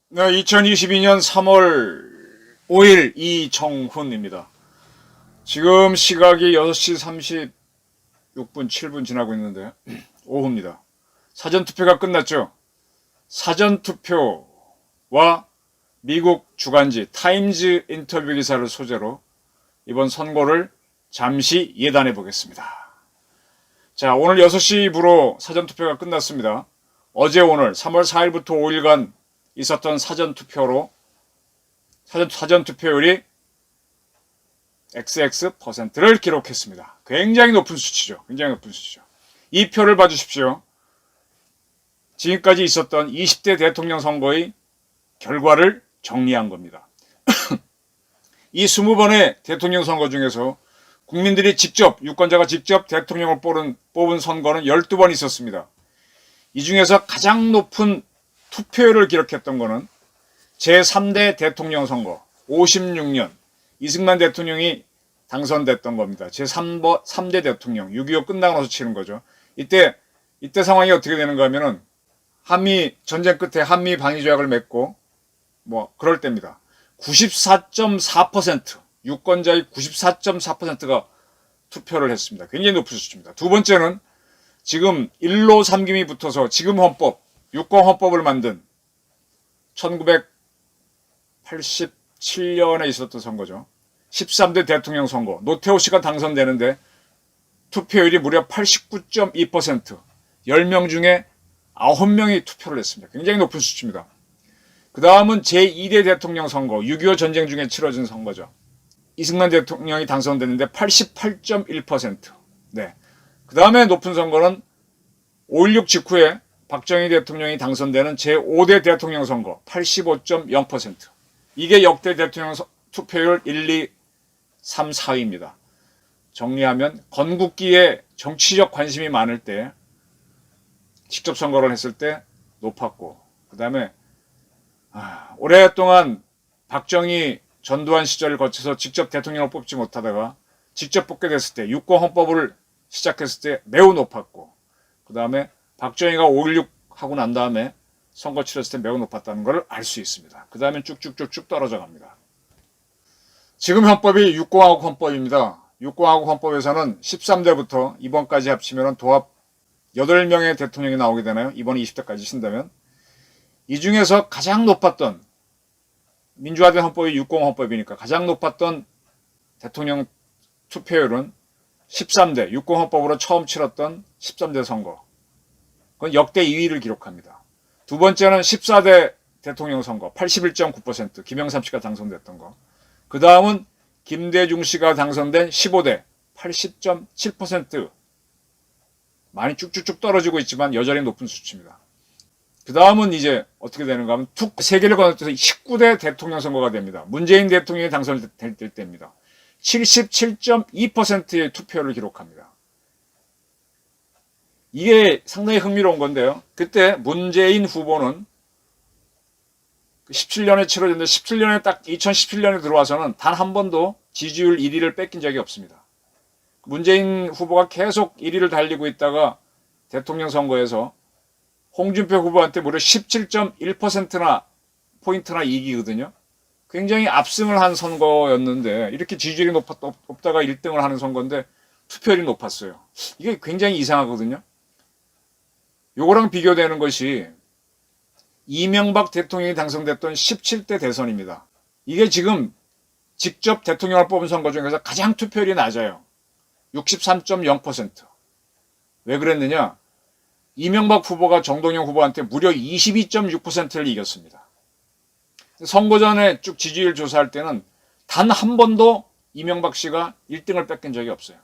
네, 2022년 3월 5일 이정훈입니다. 지금 시각이 6시 36분, 7분 지나고 있는데 오후입니다. 사전투표가 끝났죠. 사전투표와 미국 주간지 타임즈 인터뷰 기사를 소재로 이번 선고를 잠시 예단해 보겠습니다. 자, 오늘 6시부로 사전투표가 끝났습니다. 어제 오늘 3월 4일부터 5일간 있었던 사전투표율이 XX%를 기록했습니다. 굉장히 높은 수치죠. 굉장히 높은 수치죠. 이 표를 봐주십시오. 지금까지 있었던 20대 대통령 선거의 결과를 정리한 겁니다. 이 20번의 대통령 선거 중에서 국민들이 직접, 유권자가 직접 대통령을 뽑은 선거는 12번 있었습니다. 이 중에서 가장 높은 투표율을 기록했던 것은 제3대 대통령 선거 56년 이승만 대통령이 당선됐던 겁니다. 제3대 대통령 6.25 끝나고 나서 치는 거죠. 이때 상황이 어떻게 되는가 하면은 한미 전쟁 끝에 한미 방위 조약을 맺고 그럴 때입니다. 94.4% 유권자의 94.4%가 투표를 했습니다. 굉장히 높은 수치입니다. 두 번째는 지금 1로 3김이 붙어서 지금 헌법 6공 헌법을 만든 1987년에 있었던 선거죠. 13대 대통령 선거. 노태우 씨가 당선되는데 투표율이 무려 89.2%. 10명 중에 9명이 투표를 했습니다. 굉장히 높은 수치입니다. 그 다음은 제2대 대통령 선거. 6.25 전쟁 중에 치러진 선거죠. 이승만 대통령이 당선됐는데 88.1%. 네. 그 다음에 높은 선거는 5.16 직후에 박정희 대통령이 당선되는 제5대 대통령 선거 85.0%. 이게 역대 대통령 투표율 1, 2, 3, 4위입니다. 정리하면 건국기에 정치적 관심이 많을 때 직접 선거를 했을 때 높았고 그 다음에 오랫동안 박정희 전두환 시절을 거쳐서 직접 대통령을 뽑지 못하다가 직접 뽑게 됐을 때 6공 헌법을 시작했을 때 매우 높았고 그 다음에 박정희가 5.16 하고 난 다음에 선거 치렀을 때 매우 높았다는 걸 알 수 있습니다. 그 다음에 쭉쭉쭉쭉 떨어져 갑니다. 지금 헌법이 6공화국 헌법입니다. 6공화국 헌법에서는 13대부터 이번까지 합치면 도합 8명의 대통령이 나오게 되나요? 이번에 20대까지 신다면. 이 중에서 가장 높았던 민주화된 헌법이 6공 헌법이니까 가장 높았던 대통령 투표율은 13대 6공 헌법으로 처음 치렀던 13대 선거. 그건 역대 2위를 기록합니다. 두 번째는 14대 대통령 선거 81.9% 김영삼 씨가 당선됐던 거. 그 다음은 김대중 씨가 당선된 15대 80.7%. 많이 쭉쭉쭉 떨어지고 있지만 여전히 높은 수치입니다. 그 다음은 이제 어떻게 되는가 하면 세계를 건너뛰어서 19대 대통령 선거가 됩니다. 문재인 대통령이 당선될 때입니다. 77.2%의 투표를 기록합니다. 이게 상당히 흥미로운 건데요. 그때 문재인 후보는 17년에 치러졌는데 17년에 딱 2017년에 들어와서는 단 한 번도 지지율 1위를 뺏긴 적이 없습니다. 문재인 후보가 계속 1위를 달리고 있다가 대통령 선거에서 홍준표 후보한테 무려 17.1%나 포인트나 이기거든요. 굉장히 압승을 한 선거였는데 이렇게 지지율이 높다가 1등을 하는 선거인데 투표율이 높았어요. 이게 굉장히 이상하거든요. 요거랑 비교되는 것이 이명박 대통령이 당선됐던 17대 대선입니다. 이게 지금 직접 대통령을 뽑은 선거 중에서 가장 투표율이 낮아요. 63.0%. 왜 그랬느냐? 이명박 후보가 정동영 후보한테 무려 22.6%를 이겼습니다. 선거 전에 쭉 지지율 조사할 때는 단 한 번도 이명박 씨가 1등을 뺏긴 적이 없어요.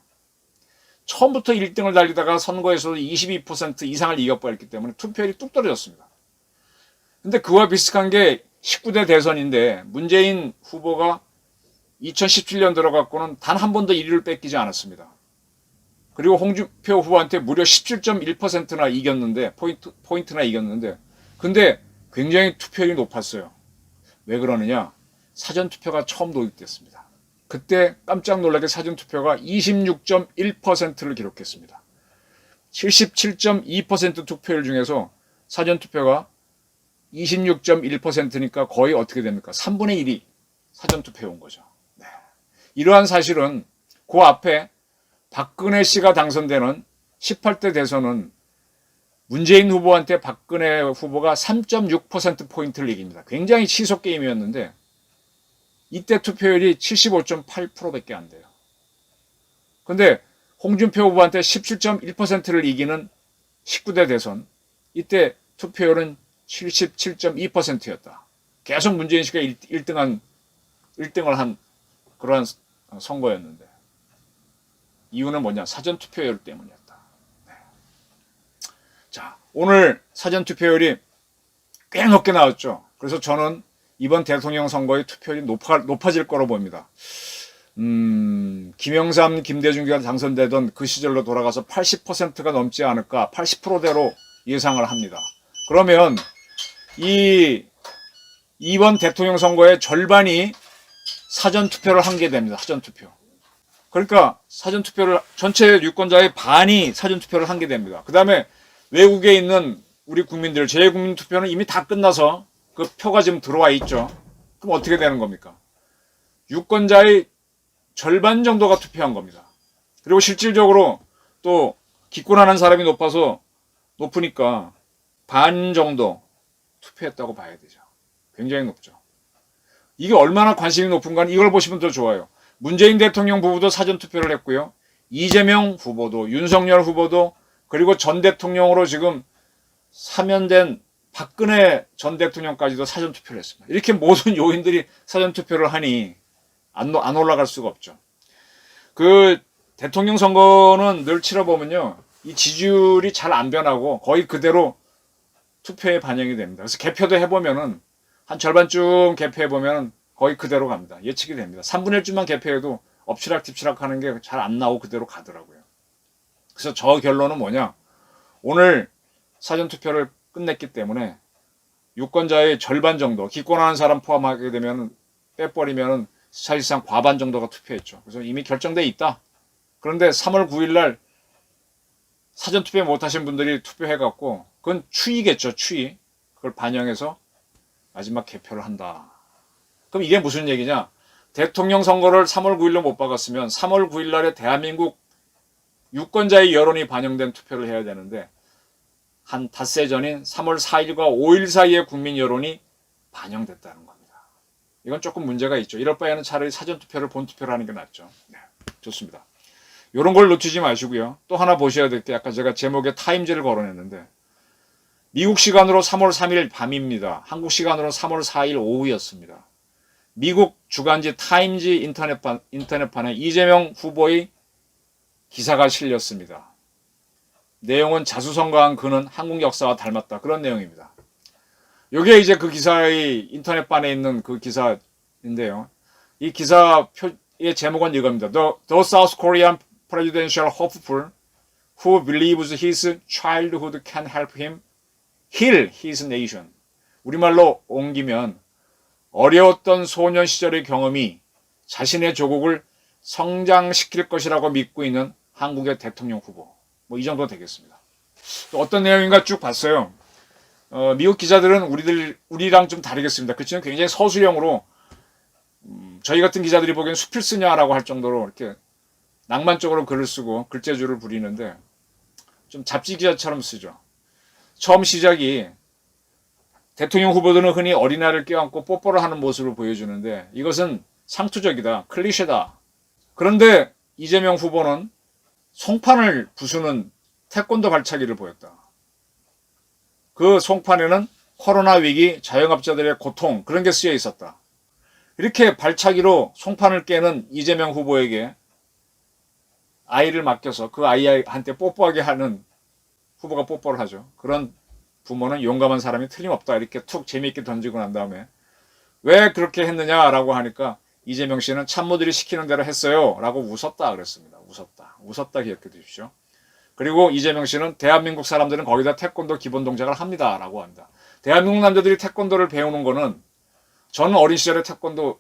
처음부터 1등을 달리다가 선거에서도 22% 이상을 이겨버렸기 때문에 투표율이 뚝 떨어졌습니다. 근데 그와 비슷한 게 19대 대선인데 문재인 후보가 2017년 들어갔고는 단 한 번도 1위를 뺏기지 않았습니다. 그리고 홍준표 후보한테 무려 17.1%나 이겼는데 포인트나 이겼는데 근데 굉장히 투표율이 높았어요. 왜 그러느냐? 사전투표가 처음 도입됐습니다. 그때 깜짝 놀라게 사전투표가 26.1%를 기록했습니다. 77.2% 투표율 중에서 사전투표가 26.1%니까 거의 어떻게 됩니까? 3분의 1이 사전투표에 온 거죠. 네. 이러한 사실은 그 앞에 박근혜 씨가 당선되는 18대 대선은 문재인 후보한테 박근혜 후보가 3.6%포인트를 이깁니다. 굉장히 치솟 게임이었는데 이때 투표율이 75.8%밖에 안 돼요. 근데 홍준표 후보한테 17.1%를 이기는 19대 대선, 이때 투표율은 77.2%였다. 계속 문재인 씨가 1등을 한 그러한 선거였는데 이유는 뭐냐? 사전투표율 때문이었다. 네. 자, 오늘 사전투표율이 꽤 높게 나왔죠. 그래서 저는 이번 대통령 선거의 투표율이 높아질 거로 봅니다. 김영삼, 김대중가 당선되던 그 시절로 돌아가서 80%가 넘지 않을까, 80%대로 예상을 합니다. 그러면 이번 대통령 선거의 절반이 사전투표를 한 게 됩니다. 사전투표. 그러니까 사전투표를 전체 유권자의 반이 사전투표를 한 게 됩니다. 그 다음에 외국에 있는 우리 국민들, 재외국민투표는 이미 다 끝나서 그 표가 지금 들어와 있죠. 그럼 어떻게 되는 겁니까? 유권자의 절반 정도가 투표한 겁니다. 그리고 실질적으로 또 기권하는 사람이 높으니까 반 정도 투표했다고 봐야 되죠. 굉장히 높죠. 이게 얼마나 관심이 높은가 이걸 보시면 더 좋아요. 문재인 대통령 부부도 사전투표를 했고요. 이재명 후보도, 윤석열 후보도, 그리고 전 대통령으로 지금 사면된 박근혜 전 대통령까지도 사전투표를 했습니다. 이렇게 모든 요인들이 사전투표를 하니 안 올라갈 수가 없죠. 그 대통령 선거는 늘 치러보면요, 이 지지율이 잘 안 변하고 거의 그대로 투표에 반영이 됩니다. 그래서 개표도 해보면은 한 절반쯤 개표해보면 거의 그대로 갑니다. 예측이 됩니다. 3분의 1쯤만 개표해도 엎치락뒤치락 하는 게 잘 안 나오고 그대로 가더라고요. 그래서 저 결론은 뭐냐? 오늘 사전투표를 끝냈기 때문에 유권자의 절반 정도, 기권하는 사람 포함하게 되면 빼버리면 사실상 과반 정도가 투표했죠. 그래서 이미 결정돼 있다. 그런데 3월 9일 날 사전투표 못하신 분들이 투표해갖고 그건 추이겠죠. 추이. 그걸 반영해서 마지막 개표를 한다. 그럼 이게 무슨 얘기냐? 대통령 선거를 3월 9일로 못 박았으면 3월 9일 날에 대한민국 유권자의 여론이 반영된 투표를 해야 되는데 한 닷새 전인 3월 4일과 5일 사이에 국민 여론이 반영됐다는 겁니다. 이건 조금 문제가 있죠. 이럴 바에는 차라리 사전투표를 본투표를 하는 게 낫죠. 네, 좋습니다. 이런 걸 놓치지 마시고요. 또 하나 보셔야 될 게 아까 제가 제목에 타임즈를 걸어냈는데 미국 시간으로 3월 3일 밤입니다. 한국 시간으로 3월 4일 오후였습니다. 미국 주간지 타임즈 인터넷판에 이재명 후보의 기사가 실렸습니다. 내용은 자수성가한 그는 한국 역사와 닮았다. 그런 내용입니다. 이게 이제 그 기사의 인터넷판에 있는 그 기사인데요. 이 기사의 제목은 이겁니다. The South Korean presidential hopeful who believes his childhood can help him heal his nation. 우리말로 옮기면 어려웠던 소년 시절의 경험이 자신의 조국을 성장시킬 것이라고 믿고 있는 한국의 대통령 후보. 뭐 이 정도 되겠습니다. 또 어떤 내용인가 쭉 봤어요. 미국 기자들은 우리랑 좀 다르겠습니다. 그치만 굉장히 서술형으로 저희 같은 기자들이 보기엔 수필 쓰냐라고 할 정도로 이렇게 낭만적으로 글을 쓰고 글재주를 부리는데 좀 잡지 기자처럼 쓰죠. 처음 시작이 대통령 후보들은 흔히 어린아이를 껴안고 뽀뽀를 하는 모습을 보여주는데 이것은 상투적이다, 클리셰다. 그런데 이재명 후보는 송판을 부수는 태권도 발차기를 보였다. 그 송판에는 코로나 위기, 자영업자들의 고통 그런 게 쓰여 있었다. 이렇게 발차기로 송판을 깨는 이재명 후보에게 아이를 맡겨서 그 아이한테 뽀뽀하게 하는 후보가 뽀뽀를 하죠. 그런 부모는 용감한 사람이 틀림없다. 이렇게 툭 재미있게 던지고 난 다음에 왜 그렇게 했느냐라고 하니까 이재명 씨는 참모들이 시키는 대로 했어요. 라고 웃었다 그랬습니다. 웃었다 기억해 두십시오. 그리고 이재명 씨는 대한민국 사람들은 거기다 태권도 기본 동작을 합니다. 라고 합니다. 대한민국 남자들이 태권도를 배우는 거는 저는 어린 시절에 태권도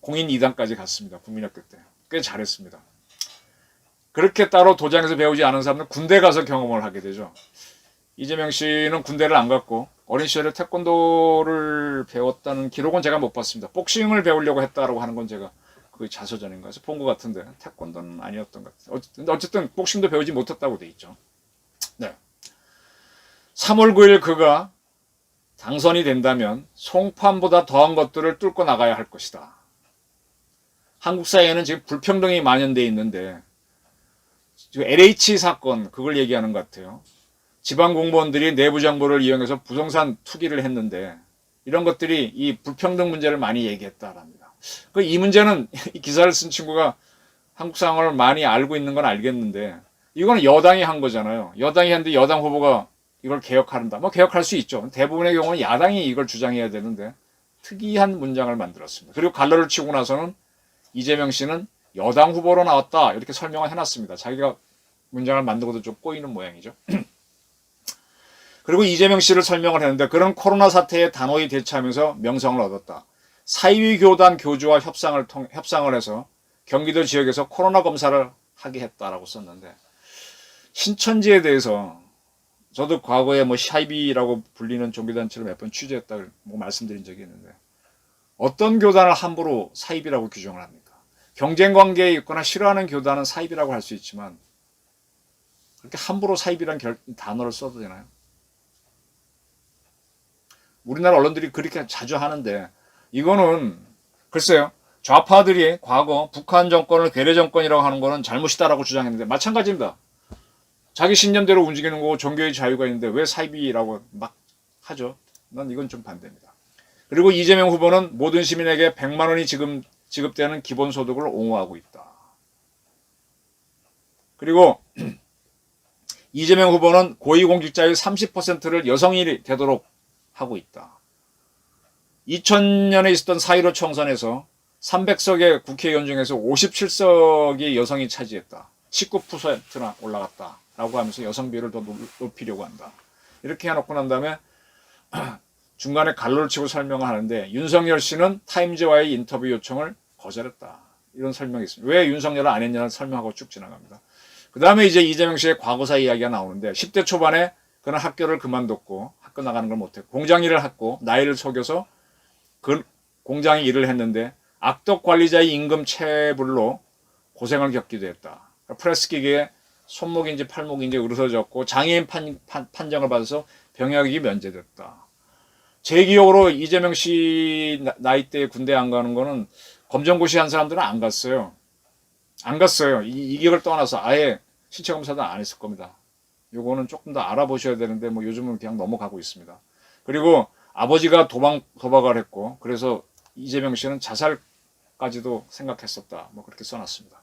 공인 2단까지 갔습니다. 국민학교 때. 꽤 잘했습니다. 그렇게 따로 도장에서 배우지 않은 사람은 군대 가서 경험을 하게 되죠. 이재명 씨는 군대를 안 갔고 어린 시절에 태권도를 배웠다는 기록은 제가 못 봤습니다. 복싱을 배우려고 했다라고 하는 건 제가 그 자서전인가에서 본 것 같은데 태권도는 아니었던 것 같아요. 어쨌든 복싱도 배우지 못했다고 돼 있죠. 네. 3월 9일 그가 당선이 된다면 송판보다 더한 것들을 뚫고 나가야 할 것이다. 한국 사회에는 지금 불평등이 만연되어 있는데 LH 사건 그걸 얘기하는 것 같아요. 지방 공무원들이 내부 정보를 이용해서 부동산 투기를 했는데 이런 것들이 이 불평등 문제를 많이 얘기했다랍니다. 이 문제는 이 기사를 쓴 친구가 한국 상황을 많이 알고 있는 건 알겠는데 이거는 여당이 한 거잖아요. 여당이 했는데 여당 후보가 이걸 개혁한다. 뭐 개혁할 수 있죠. 대부분의 경우는 야당이 이걸 주장해야 되는데 특이한 문장을 만들었습니다. 그리고 갈라를 치고 나서는 이재명 씨는 여당 후보로 나왔다 이렇게 설명을 해놨습니다. 자기가 문장을 만들고도 좀 꼬이는 모양이죠. 그리고 이재명 씨를 설명을 했는데 그런 코로나 사태에 단호히 대처하면서 명성을 얻었다. 사이비교단 교주와 협상을 해서 경기도 지역에서 코로나 검사를 하게 했다라고 썼는데 신천지에 대해서 저도 과거에 뭐 샤이비라고 불리는 종교단체를 몇 번 취재했다고 뭐 말씀드린 적이 있는데 어떤 교단을 함부로 사입이라고 규정을 합니까? 경쟁관계에 있거나 싫어하는 교단은 사입이라고 할 수 있지만 그렇게 함부로 사입이라는 단어를 써도 되나요? 우리나라 언론들이 그렇게 자주 하는데 이거는 글쎄요. 좌파들이 과거 북한 정권을 괴뢰 정권이라고 하는 거는 잘못이다라고 주장했는데 마찬가지입니다. 자기 신념대로 움직이는 거고 종교의 자유가 있는데 왜 사이비라고 막 하죠? 난 이건 좀 반대입니다. 그리고 이재명 후보는 모든 시민에게 100만 원이 지급되는 기본소득을 옹호하고 있다. 그리고 이재명 후보는 고위공직자의 30%를 여성이 되도록 하고 있다. 2000년에 있었던 4.15 총선에서 300석의 국회의원 중에서 57석이 여성이 차지했다. 19%나 올라갔다. 라고 하면서 여성 비율을 더 높이려고 한다. 이렇게 해놓고 난 다음에 중간에 갈로를 치고 설명을 하는데 윤석열 씨는 타임즈와의 인터뷰 요청을 거절했다. 이런 설명이 있습니다. 왜 윤석열을 안 했냐는 설명하고 쭉 지나갑니다. 그 다음에 이제 이재명 씨의 과거사 이야기가 나오는데 10대 초반에 그는 학교를 그만뒀고 학교 나가는 걸 못했고 공장 일을 했고 나이를 속여서 그 공장에 일을 했는데 악덕 관리자의 임금 체불로 고생을 겪기도 했다. 프레스 기계에 손목인지 팔목인지 으르서졌고 장애인 판정을 받아서 병역이 면제됐다. 제 기억으로 이재명 씨 나이 때 군대 안 가는 거는 검정고시 한 사람들은 안 갔어요. 안 갔어요. 이 기억을 떠나서 아예 신체 검사도 안 했을 겁니다. 요거는 조금 더 알아보셔야 되는데 뭐 요즘은 그냥 넘어가고 있습니다. 그리고 아버지가 도박을 했고 그래서 이재명 씨는 자살까지도 생각했었다. 뭐 그렇게 써놨습니다.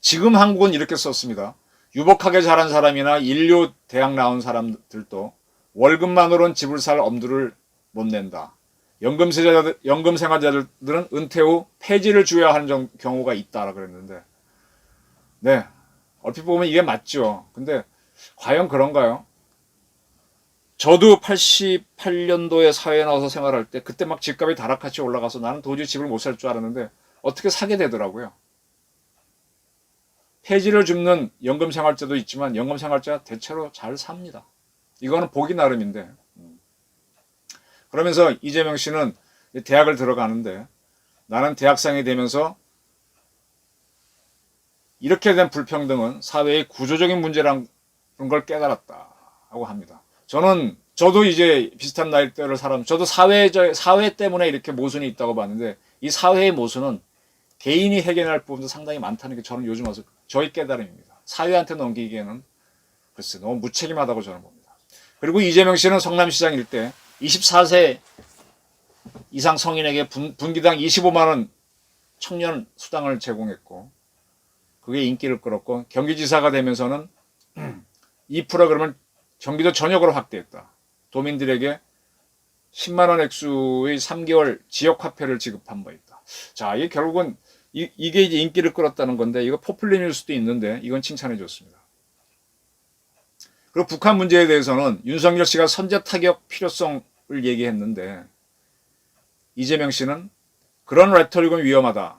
지금 한국은 이렇게 썼습니다. 유복하게 자란 사람이나 인류 대학 나온 사람들도 월급만으로는 집을 살 엄두를 못 낸다. 연금 생활자들은 은퇴 후 폐지를 줘야 하는 경우가 있다라 그랬는데, 네, 얼핏 보면 이게 맞죠. 근데 과연 그런가요? 저도 88년도에 사회에 나와서 생활할 때 그때 막 집값이 다락같이 올라가서 나는 도저히 집을 못 살 줄 알았는데 어떻게 사게 되더라고요. 폐지를 줍는 연금생활자도 있지만 연금생활자 대체로 잘 삽니다. 이거는 보기 나름인데. 그러면서 이재명 씨는 대학을 들어가는데 나는 대학생이 되면서 이렇게 된 불평등은 사회의 구조적인 문제라는 걸 깨달았다고 합니다. 저도 이제 비슷한 나이대를 저도 사회 때문에 이렇게 모순이 있다고 봤는데 이 사회의 모순은 개인이 해결할 부분도 상당히 많다는 게 저는 요즘 와서 저의 깨달음입니다. 사회한테 넘기기에는 글쎄 너무 무책임하다고 저는 봅니다. 그리고 이재명 씨는 성남시장 일때 24세 이상 성인에게 분기당 25만 원 청년 수당을 제공했고 그게 인기를 끌었고 경기지사가 되면서는 이 프로그램을 경기도 전역으로 확대했다. 도민들에게 10만 원 액수의 3개월 지역 화폐를 지급한 바 있다. 자, 이게 결국은 이게 이제 인기를 끌었다는 건데 이거 포퓰리즘일 수도 있는데 이건 칭찬해 줬습니다. 그리고 북한 문제에 대해서는 윤석열 씨가 선제 타격 필요성을 얘기했는데 이재명 씨는 그런 레토릭은 위험하다.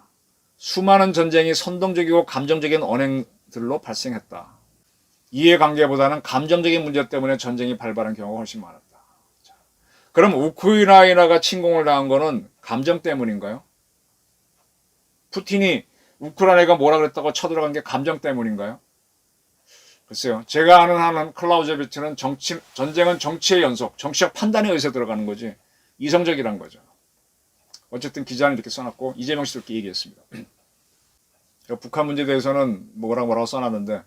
수많은 전쟁이 선동적이고 감정적인 언행들로 발생했다. 이해관계보다는 감정적인 문제 때문에 전쟁이 발발한 경우가 훨씬 많았다. 그럼 우크라이나가 침공을 당한 거는 감정 때문인가요? 푸틴이 우크라이나가 뭐라 그랬다고 쳐들어간 게 감정 때문인가요? 글쎄요. 제가 아는 한은 클라우제비츠는 전쟁은 정치의 연속, 정치적 판단에 의해서 들어가는 거지 이성적이란 거죠. 어쨌든 기자는 이렇게 써놨고 이재명 씨도 이렇게 얘기했습니다. 북한 문제에 대해서는 뭐라고 써놨는데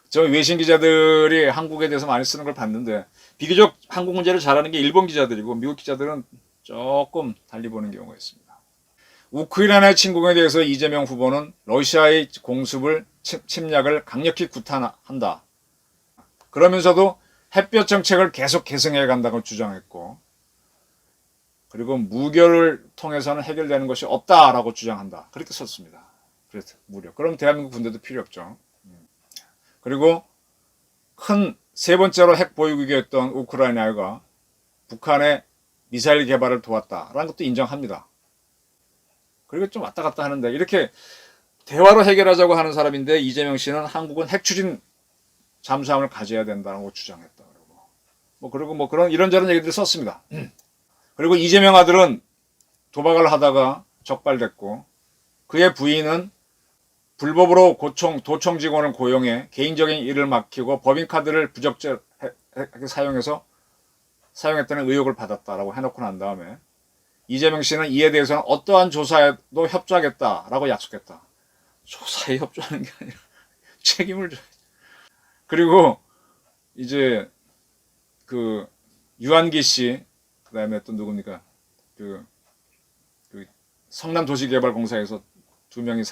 저 외신 기자들이 한국에 대해서 많이 쓰는 걸 봤는데 비교적 한국 문제를 잘하는 게 일본 기자들이고 미국 기자들은 조금 달리 보는 경우가 있습니다. 우크라이나의 침공에 대해서 이재명 후보는 러시아의 공습을 침략을 강력히 구탄한다. 그러면서도 햇볕 정책을 계속 계승해 간다고 주장했고 그리고 무결을 통해서는 해결되는 것이 없다라고 주장한다. 그렇게 썼습니다. 그래서 무려. 그럼 대한민국 군대도 필요 없죠. 그리고 큰 세 번째로 핵 보유국이었던 우크라이나가 북한의 미사일 개발을 도왔다라는 것도 인정합니다. 그리고 좀 왔다 갔다 하는데 이렇게 대화로 해결하자고 하는 사람인데 이재명 씨는 한국은 핵 추진 잠수함을 가져야 된다고 주장했다. 그리고 뭐 그런 이런저런 얘기들을 썼습니다. 그리고 이재명 아들은 도박을 하다가 적발됐고 그의 부인은 불법으로 도청 직원을 고용해 개인적인 일을 맡기고 법인카드를 부적절하게 사용했다는 의혹을 받았다라고 해놓고 난 다음에 이재명 씨는 이에 대해서는 어떠한 조사에도 협조하겠다라고 약속했다. 조사에 협조하는 게 아니라 책임을 져야지. 그리고 이제 그 유한기 씨 그다음에 또 누굽니까 그 성남도시개발공사에서 2명이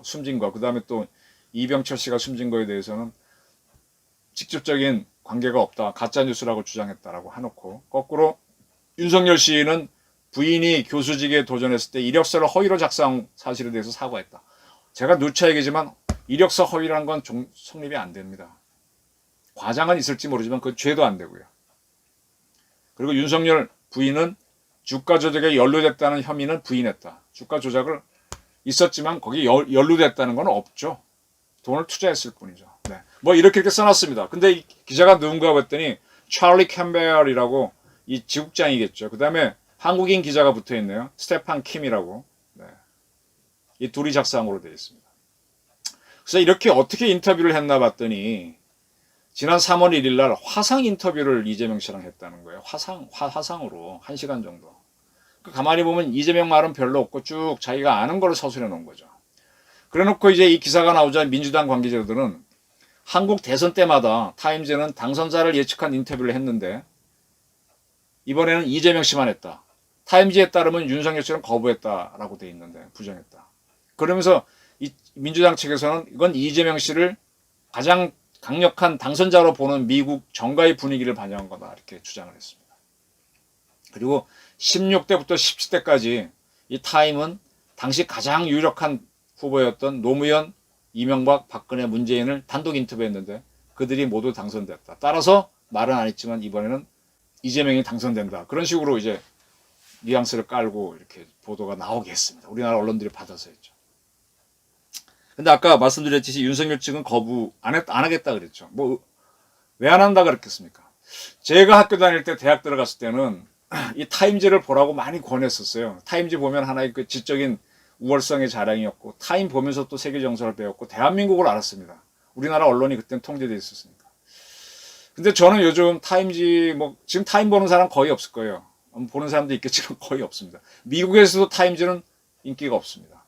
숨진 거 그다음에 또 이병철 씨가 숨진 거에 대해서는 직접적인 관계가 없다 가짜뉴스라고 주장했다라고 해놓고 거꾸로 윤석열 씨는 부인이 교수직에 도전했을 때 이력서를 허위로 작성한 사실에 대해서 사과했다. 제가 누차 얘기지만 이력서 허위라는 건 성립이 안 됩니다. 과장은 있을지 모르지만 그 죄도 안 되고요. 그리고 윤석열 부인은 주가 조작에 연루됐다는 혐의는 부인했다. 주가 조작을 있었지만 거기 연루됐다는 건 없죠. 돈을 투자했을 뿐이죠. 네. 뭐 이렇게 써놨습니다. 근데 이 기자가 누군가 봤더니 찰리 캠벨이라고 이 지국장이겠죠. 그 다음에 한국인 기자가 붙어있네요. 스테판 킴이라고. 네. 이 둘이 작성으로 되어 있습니다. 그래서 이렇게 어떻게 인터뷰를 했나 봤더니 지난 3월 1일 날 화상 인터뷰를 이재명 씨랑 했다는 거예요. 화상으로 1시간 정도. 가만히 보면 이재명 말은 별로 없고 쭉 자기가 아는 걸 서술해 놓은 거죠. 그래 놓고 이제 이 기사가 나오자 민주당 관계자들은 한국 대선 때마다 타임즈는 당선자를 예측한 인터뷰를 했는데 이번에는 이재명 씨만 했다. 타임즈에 따르면 윤석열 씨는 거부했다라고 돼 있는데 부정했다. 그러면서 이 민주당 측에서는 이건 이재명 씨를 가장 강력한 당선자로 보는 미국 정가의 분위기를 반영한 거다 이렇게 주장을 했습니다. 그리고 16대부터 17대까지 이 타임은 당시 가장 유력한 후보였던 노무현, 이명박, 박근혜, 문재인을 단독 인터뷰했는데 그들이 모두 당선됐다. 따라서 말은 안 했지만 이번에는 이재명이 당선된다. 그런 식으로 이제 뉘앙스를 깔고 이렇게 보도가 나오게 했습니다. 우리나라 언론들이 받아서 했죠. 근데 아까 말씀드렸듯이 윤석열 측은 거부 안 하겠다 그랬죠. 뭐 왜 안 한다 그랬겠습니까? 제가 학교 다닐 때 대학 들어갔을 때는 이 타임즈를 보라고 많이 권했었어요. 타임즈 보면 하나의 그 지적인 우월성의 자랑이었고 타임 보면서 또 세계 정서를 배웠고 대한민국을 알았습니다. 우리나라 언론이 그때는 통제되어 있었으니까. 근데 저는 요즘 타임즈 지금 타임 보는 사람 거의 없을 거예요. 보는 사람도 있겠지만 거의 없습니다. 미국에서도 타임즈는 인기가 없습니다.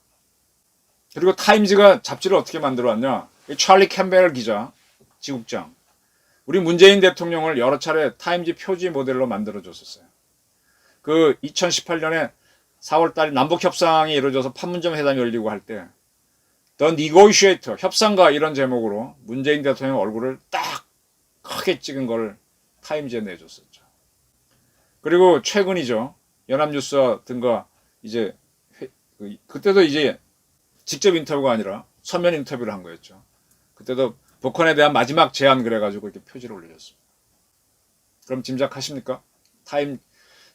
그리고 타임즈가 잡지를 어떻게 만들어 왔냐? 찰리 캠벨 기자, 지국장. 우리 문재인 대통령을 여러 차례 타임즈 표지 모델로 만들어 줬었어요. 그 2018년에 4월달에 남북협상이 이루어져서 판문점 회담이 열리고 할 때 The Negotiator, 협상가 이런 제목으로 문재인 대통령 얼굴을 딱 크게 찍은 걸 타임즈에 내줬었죠. 그리고 최근이죠. 연합뉴스와 등과 이제 그때도 이제 직접 인터뷰가 아니라 서면 인터뷰를 한 거였죠. 그때도 북한에 대한 마지막 제안 그래가지고 이렇게 표지를 올려줬습니다. 그럼 짐작하십니까?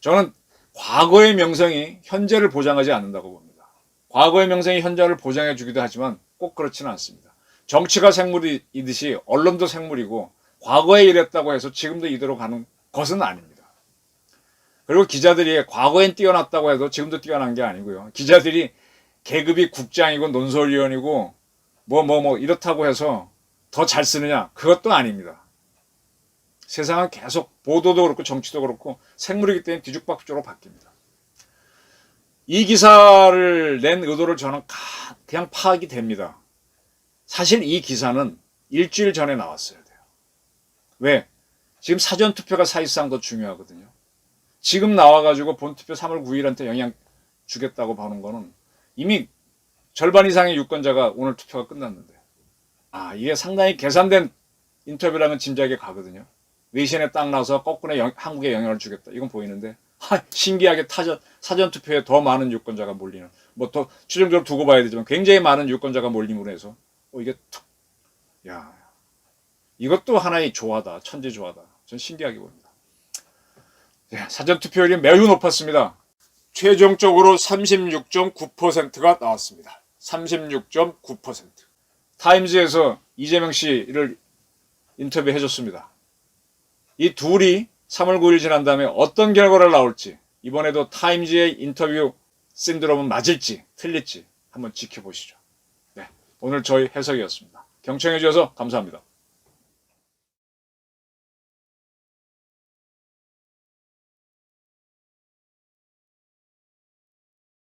저는 과거의 명성이 현재를 보장하지 않는다고 봅니다. 과거의 명성이 현재를 보장해 주기도 하지만 꼭 그렇지는 않습니다. 정치가 생물이듯이 언론도 생물이고 과거에 이랬다고 해서 지금도 이대로 가는 것은 아닙니다. 그리고 기자들이 과거엔 뛰어났다고 해도 지금도 뛰어난 게 아니고요. 기자들이 계급이 국장이고 논설위원이고 이렇다고 해서 더 잘 쓰느냐? 그것도 아닙니다. 세상은 계속 보도도 그렇고 정치도 그렇고 생물이기 때문에 뒤죽박죽으로 바뀝니다. 이 기사를 낸 의도를 저는 그냥 파악이 됩니다. 사실 이 기사는 일주일 전에 나왔어야 돼요. 왜? 지금 사전투표가 사실상 더 중요하거든요. 지금 나와가지고 본투표 3월 9일한테 영향 주겠다고 보는 거는 이미 절반 이상의 유권자가 오늘 투표가 끝났는데, 이게 상당히 계산된 인터뷰라는 짐작이 가거든요. 외신에 딱 나와서 거꾸로 한국에 영향을 주겠다. 이건 보이는데, 신기하게 사전투표에 더 많은 유권자가 몰리는, 더 추정적으로 두고 봐야 되지만 굉장히 많은 유권자가 몰림으로 해서, 이게 이것도 하나의 조화다. 천재조화다. 전 신기하게 봅니다. 사전투표율이 매우 높았습니다. 최종적으로 36.9%가 나왔습니다. 36.9%. 타임즈에서 이재명 씨를 인터뷰해줬습니다. 이 둘이 3월 9일 지난 다음에 어떤 결과를 나올지, 이번에도 타임즈의 인터뷰 신드롬은 맞을지 틀릴지 한번 지켜보시죠. 오늘 저희 해석이었습니다. 경청해 주셔서 감사합니다.